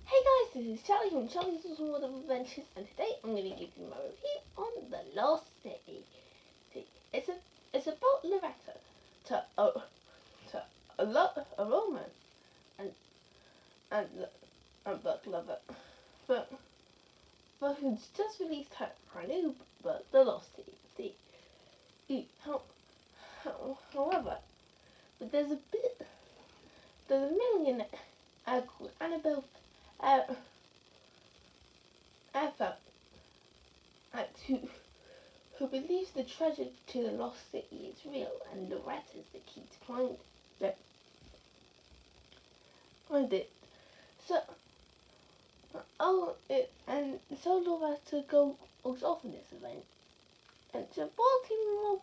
Hey guys, this is Charlie from Charlie's Awesome World of Adventures, and today I'm going to give you my review on The Lost City. It's about Loretta to a romance and and book lover, but who's just released her new book, The Lost City. However, there's a millionaire called Annabelle Eva who believes the treasure to the lost city is real, and Loretta's the key to find it. So, so Loretta goes off on this event, and so Baltimore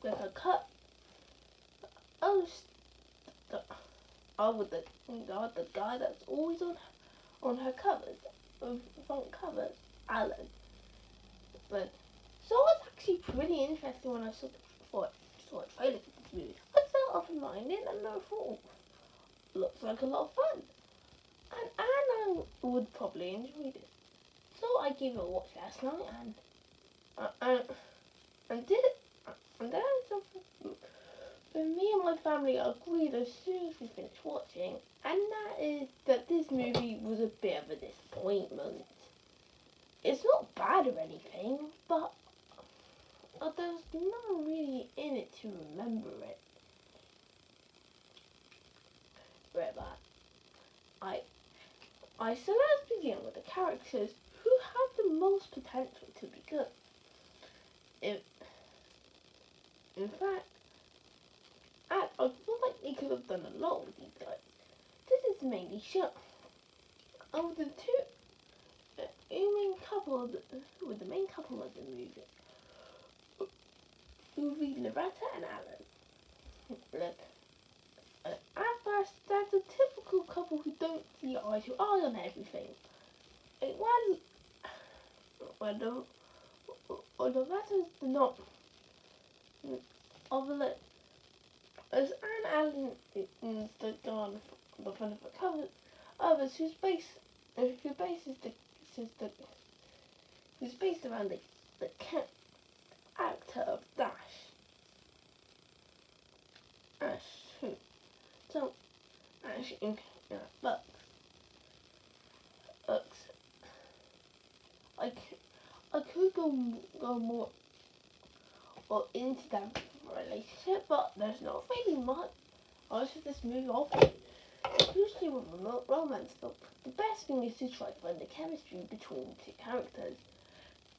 with her cut. Oh, with the guy that's always on her covers, front covers, Alan. But so it was actually pretty interesting when I saw a trailer for this movie. I felt up in mind in and I thought, looks like a lot of fun. And Anna would probably enjoy this. So I gave it a watch last night and did it. And then when me and my family agreed as soon as we finished watching, and that is that this movie was a bit of a disappointment. It's not bad or anything, but there's nothing really in it to remember it. So let's begin with the characters who have the most potential to be good. In fact, I feel like they could have done a lot with these guys. This is mainly shown of the main couple of the main couple of the movie Loretta and Alan. Look, at first, that's a typical couple who don't see eye to eye on everything. When Loretta's not of the as Anne Allen is the on the front of the cover, others whose based around the actor of Dash. Ash, who? So, Ash in Bucks. I could go more into that relationship, but there's not really much else of this movie offers. Usually with a romance book, the best thing is to try to find the chemistry between the two characters.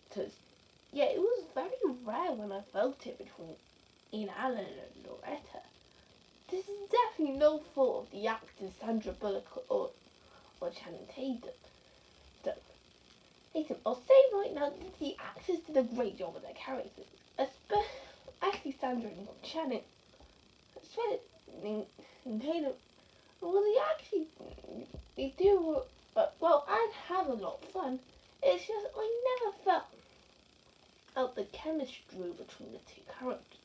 Because, yeah, it was very rare when I felt it between Ian Allen and Loretta. This is definitely no fault of the actors Sandra Bullock or Channing Tatum. I'll say right now that the actors did a great job with their characters, especially Sandra and Channing. And Tatum, well, they do, but well, I'd have a lot of fun. It's just I never felt out the chemistry between the two characters.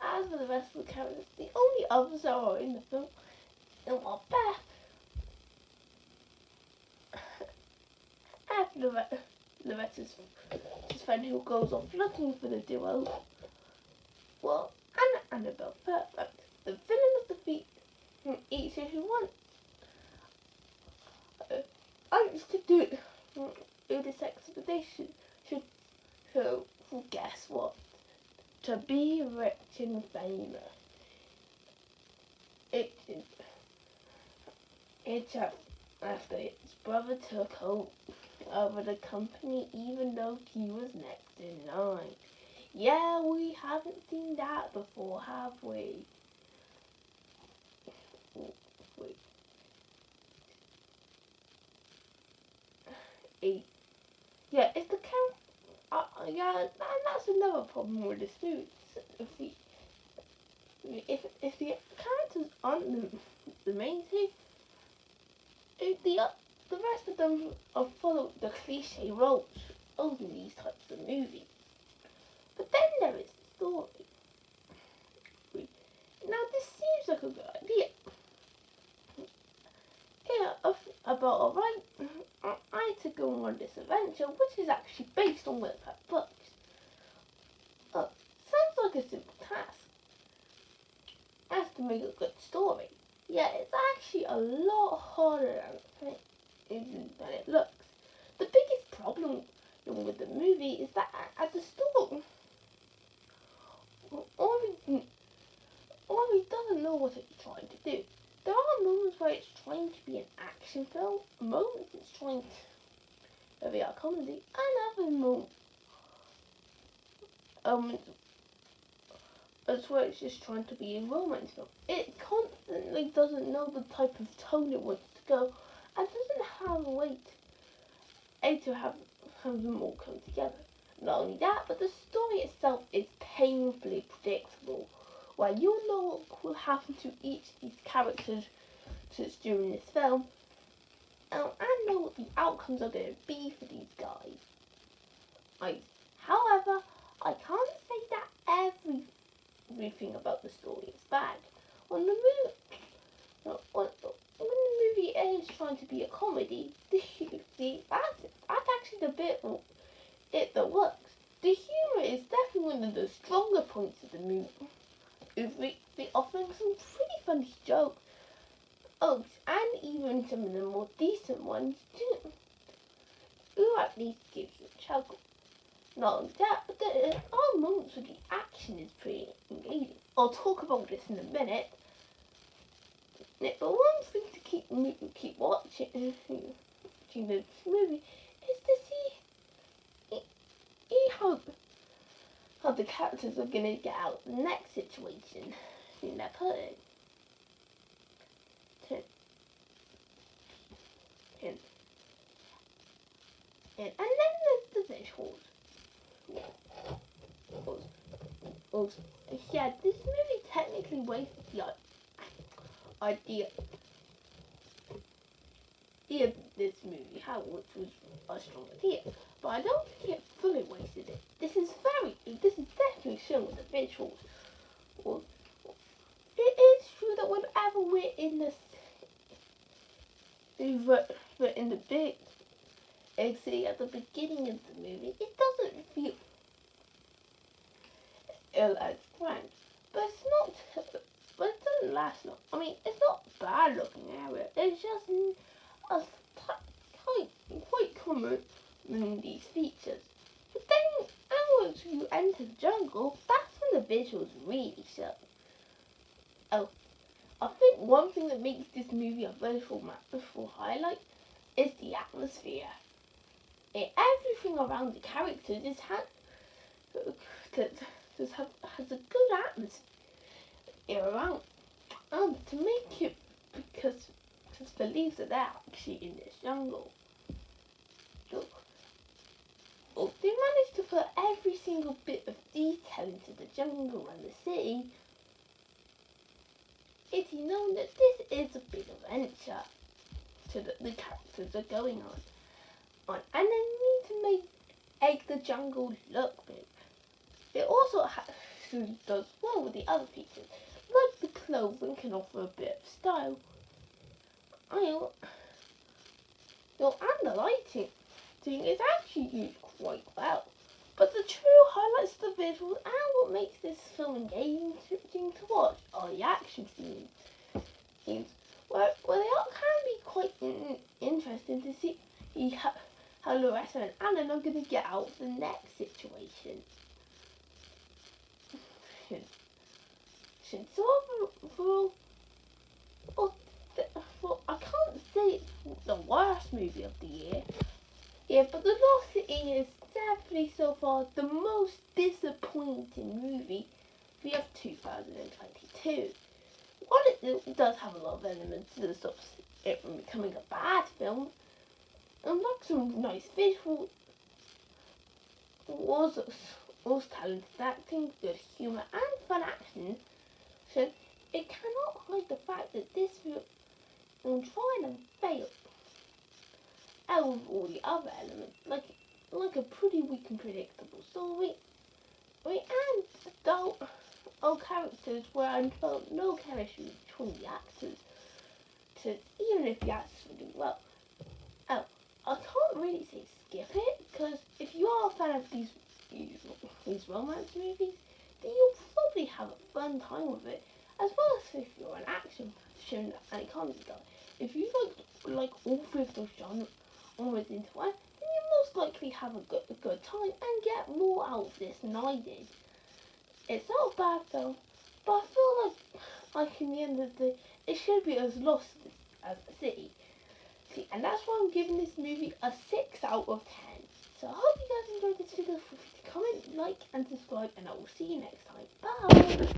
As for the rest of the characters, the only others that are in the film are Beth, and Loretta's friend who goes off looking for the duo. Well, and Annabelle Fairbanks, the villain of the film, each issue one. I used to do this expedition so guess what? To be rich and famous. It's after his brother took over the company, even though he was next in line. Yeah, we haven't seen that before, have we? Wait. Yeah, it's the yeah, and that's another problem with this movie. If the characters aren't the main thing, the rest of them follow the cliche roles in these types of movies. But then there is the story. Now this seems like a good idea. Yeah, about I had to go on this adventure, which is actually based on Wattpad books. Sounds like a simple task. As to make a good story. Yeah, it's actually a lot harder than it looks. The biggest problem with the movie is that at the start, Ori doesn't know what it's trying to do. There are moments where it's trying to be an action film, moments it's trying to be a comedy, and other moments as where it's just trying to be a romance film. It constantly doesn't know the type of tone it wants to go, and doesn't have a way to have them all come together. Not only that, but the story itself is painfully predictable, where you know what will happen to each of these characters during this film, and know what the outcomes are going to be for these guys. However, I can't say that everything about the story is bad. When the movie is trying to be a comedy, that's actually the bit that works. The humour is definitely one of the stronger points of the movie. They offering some pretty funny jokes. Oh, and even some of the more decent ones too. Who at least gives you a chuckle. Not only that, but there are moments where the action is pretty engaging. I'll talk about this in a minute. But one thing to keep watching this movie is to see how the characters are going to get out of the next situation they're put in. And then there's the visuals. Yeah, this movie technically wasted the idea of this movie, which was a strong idea, but I don't think it fully wasted it. This is definitely shown with the visuals. Well, it is true that whenever we're in the big city at the beginning of the movie, it doesn't feel as grand, but it's not. But it doesn't last long. I mean, it's not a bad looking area. It's just quite common in these features. But then, once you enter the jungle, that's when the visuals really show. Oh, I think one thing that makes this movie a visual highlight is the atmosphere. Everything around the characters has a good atmosphere around. To make it because the leaves are there actually in this jungle. They managed to put every single bit of detail into the jungle and the city. It's known that this is a big adventure the characters are going on, and they need to make the jungle look big. It also does well with the other features, like the clothing can offer a bit of style. And the lighting is actually used quite well. But the true highlights of the visuals and what makes this film engaging to watch are the action scenes, where they can be quite interesting to see how Loretta and Alan are going to get out of the next situation. So overall, I can't say it's the worst movie of the year. Yeah, but The Lost City is definitely so far the most disappointing movie of 2022. While it does have a lot of elements that stops it from becoming a bad film, and like some nice visuals, was talented acting, good humour and fun action, so it cannot hide the fact that this film tried and failed. Out of all the other elements, like a pretty weak and predictable story, and dull characters where I felt no chemistry between the actors, even if the actors were doing well. really say skip it, because if you are a fan of these romance movies, then you'll probably have a fun time with it, as well as if you're an action fan and a comedy guy. If you like all three of those genres into one, then you most likely have a good time and get more out of this than I did. It's not a bad film, but I feel like in the end of the day, it should be as lost as the city. See, and that's why I'm giving this movie a 6 out of 10. So I hope you guys enjoyed this video. Feel free to comment, like, and subscribe, and I will see you next time. Bye!